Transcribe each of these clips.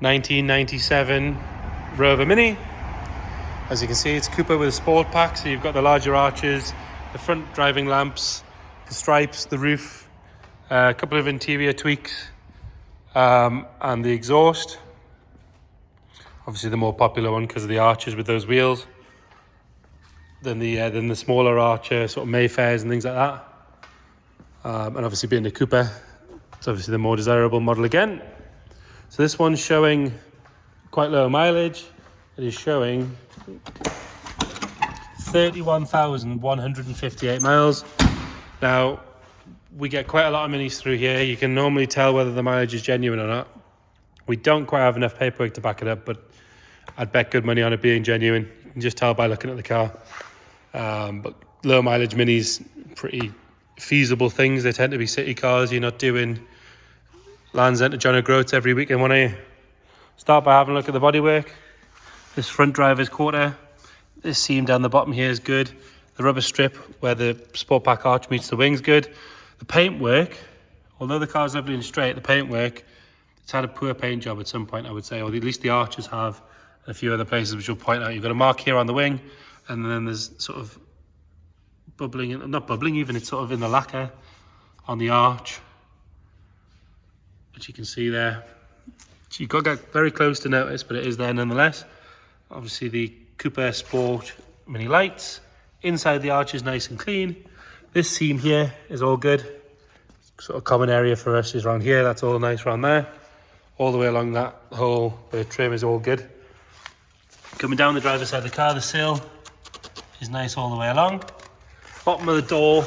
1997 Rover Mini. As you can see, it's Cooper with a sport pack, so you've got the larger arches, the front driving lamps, the stripes, the roof, a couple of interior tweaks, and the exhaust. Obviously the more popular one because of the arches with those wheels. Then the smaller Archer, sort of Mayfairs and things like that. And obviously being the Cooper, it's obviously the more desirable model again. So this one's showing quite low mileage. It is showing 31,158 miles. Now, we get quite a lot of minis through here. You can normally tell whether the mileage is genuine or not. We don't quite have enough paperwork to back it up, but I'd bet good money on it being genuine. You can just tell by looking at the car. But low mileage minis, pretty feasible things. They tend to be city cars. You're not doing Land's End to John O'Groats every weekend, one you? Start by having a look at the bodywork. This front driver's quarter, this seam down the bottom here is good. The rubber strip where the sport pack arch meets the wing's good. The paintwork, although the car's lovely and straight, the paintwork, it's had a poor paint job at some point, I would say, or at least the arches have, and a few other places which you'll point out. You've got a mark here on the wing, and then there's sort of bubbling, not bubbling even, it's sort of in the lacquer on the arch, which you can see there. So you've got to get very close to notice, but it is there nonetheless. Obviously the Cooper Sport mini lights. Inside the arch is nice and clean. This seam here is all good. Sort of common area for us is around here. That's all nice around there. All the way along that whole trim is all good. Coming down the driver's side of the car, the sill is nice all the way along. Bottom of the door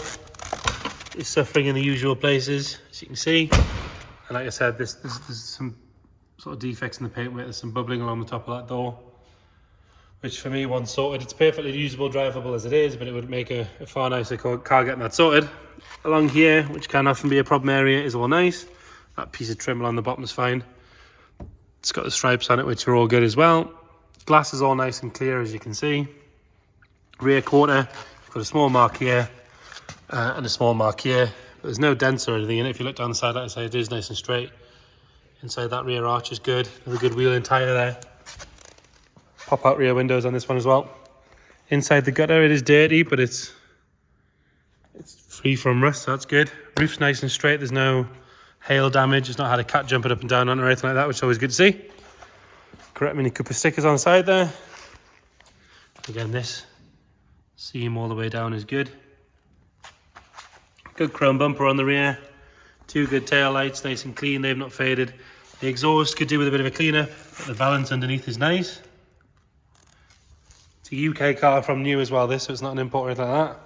is suffering in the usual places, as you can see. And like I said, there's some sort of defects in the paintwork. There's some bubbling along the top of that door, which for me, once sorted, it's perfectly usable, drivable as it is, but it would make a far nicer car getting that sorted. Along here, which can often be a problem area, is all nice. That piece of trim along the bottom is fine. It's got the stripes on it, which are all good as well. Glass is all nice and clear, as you can see. Rear quarter, got a small mark here and a small mark here. But there's no dents or anything in it. If you look down the side, like I say, it is nice and straight. Inside that rear arch is good. There's a good wheel and tyre there. Pop out rear windows on this one as well. Inside the gutter, it is dirty, but it's free from rust, so that's good. Roof's nice and straight. There's no hail damage. It's not had a cat jumping up and down on it or anything like that, which is always good to see. Correct Mini Cooper stickers on the side there. Again, this seam all the way down is good. Good chrome bumper on the rear. Two good tail lights, nice and clean. They've not faded. The exhaust could do with a bit of a cleanup, but the valance underneath is nice. It's a UK car from new as well, this, so it's not an import or anything like that.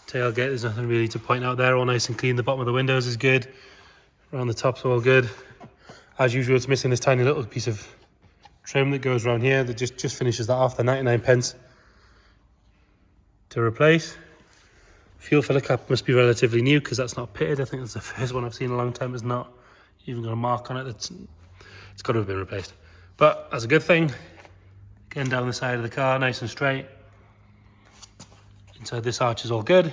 Tailgate, there's nothing really to point out there. All nice and clean. The bottom of the windows is good. Around the top's all good. As usual, it's missing this tiny little piece of trim that goes around here that just finishes that off. The 99 pence to replace. Fuel filler cap must be relatively new because that's not pitted. I think that's the first one I've seen in a long time. It's not even got a mark on it. It's got to have been replaced. But that's a good thing. Again, down the side of the car, nice and straight. Inside this arch is all good.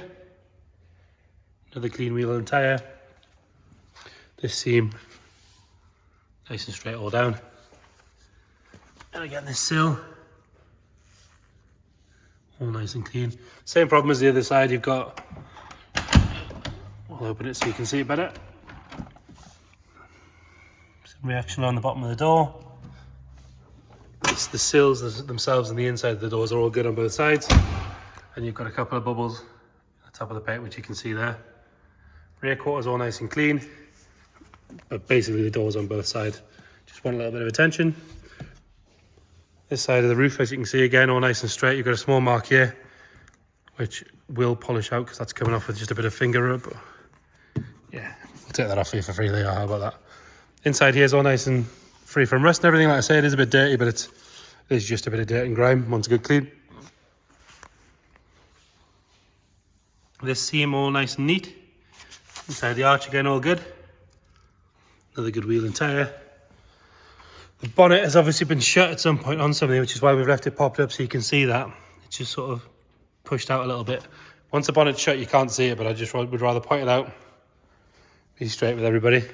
Another clean wheel and tyre. This seam, nice and straight all down. And again, this sill, all nice and clean. Same problem as the other side. You've got, I'll open it so you can see it better. Some reaction on the bottom of the door. It's the sills themselves and the inside of the doors are all good on both sides. And you've got a couple of bubbles at the top of the paint, which you can see there. Rear quarter's all nice and clean, but basically the doors on both sides just want a little bit of attention. This side of the roof, as you can see, again, all nice and straight. You've got a small mark here, which will polish out because that's coming off with just a bit of finger rub. But yeah, I'll take that off for you for free there. How about that? Inside here is all nice and free from rust and everything. Like I say, it is a bit dirty, but it is just a bit of dirt and grime. Wants a good clean. This seam all nice and neat. Inside the arch again, all good. Another good wheel and tyre. The bonnet has obviously been shut at some point on something, which is why we've left it popped up so you can see that. It's just sort of pushed out a little bit. Once the bonnet's shut, you can't see it, but I just would rather point it out. Be straight with everybody.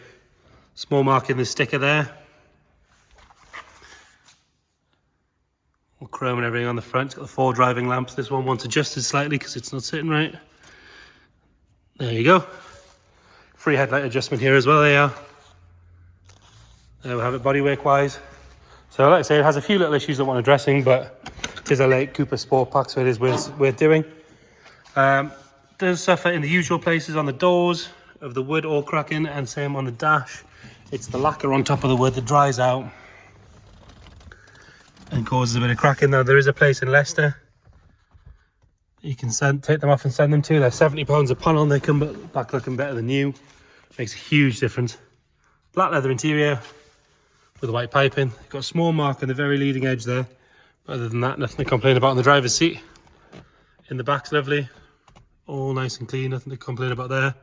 Small mark in the sticker there. All chrome and everything on the front. It's got the 4 driving lamps. This one wants adjusted slightly because it's not sitting right. There you go. Free headlight adjustment here as well. There you are. There we have it bodywork wise. So like I say, it has a few little issues that want addressing, but it is a late Cooper Sport Pack, so it is worth doing. Does suffer in the usual places on the doors of the wood all cracking, and same on the dash. It's the lacquer on top of the wood that dries out and causes a bit of cracking. Now there is a place in Leicester you can take them off and send them to. They're £70 a panel and they come back looking better than new. Makes a huge difference. Black leather interior with a white piping. Got a small mark on the very leading edge there, but other than that, nothing to complain about on the driver's seat. In the back's lovely, all nice and clean, nothing to complain about there.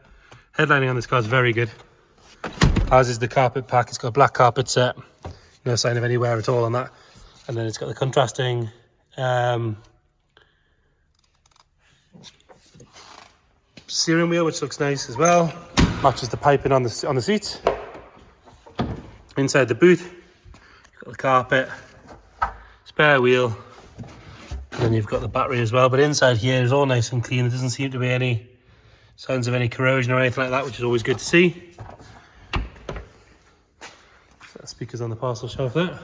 Headlining on this car is very good, as is the carpet pack. It's got a black carpet set, no sign of any wear at all on that. And then it's got the contrasting steering wheel, which looks nice as well. Matches the piping on the seats. Inside the boot, you've got the carpet, spare wheel, and then you've got the battery as well. But inside here is all nice and clean. There doesn't seem to be any signs of any corrosion or anything like that, which is always good to see. That speaker's on the parcel shelf there.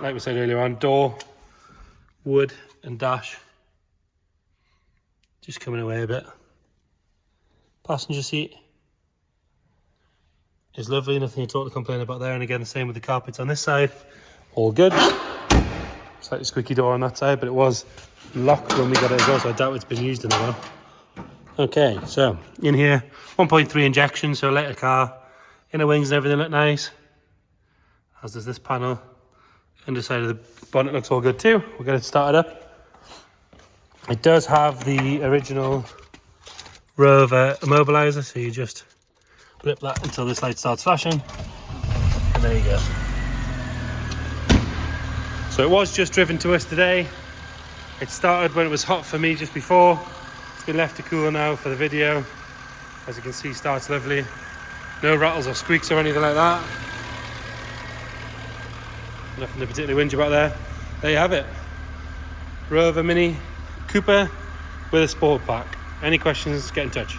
Like we said earlier on, door, wood and dash just coming away a bit. Passenger seat is lovely, nothing at all to complain about there. And again, the same with the carpets on this side, all good. Slightly squeaky door on that side, but it was locked when we got it as well, so I doubt it's been used in a while. Okay, so in here, 1.3 injection, so a later car. Inner wings and everything look nice, as does this panel. Underside of the bonnet looks all good too. We'll get it started up. It does have the original Rover immobilizer, so you just blip that until this light starts flashing, and there you go. So it was just driven to us today. It started when it was hot for me just before. It's been left to cool now for the video. As you can see, starts lovely. No rattles or squeaks or anything like that. Nothing to particularly whinge about there. There you have it. Rover Mini Cooper with a Sport Pack. Any questions, get in touch.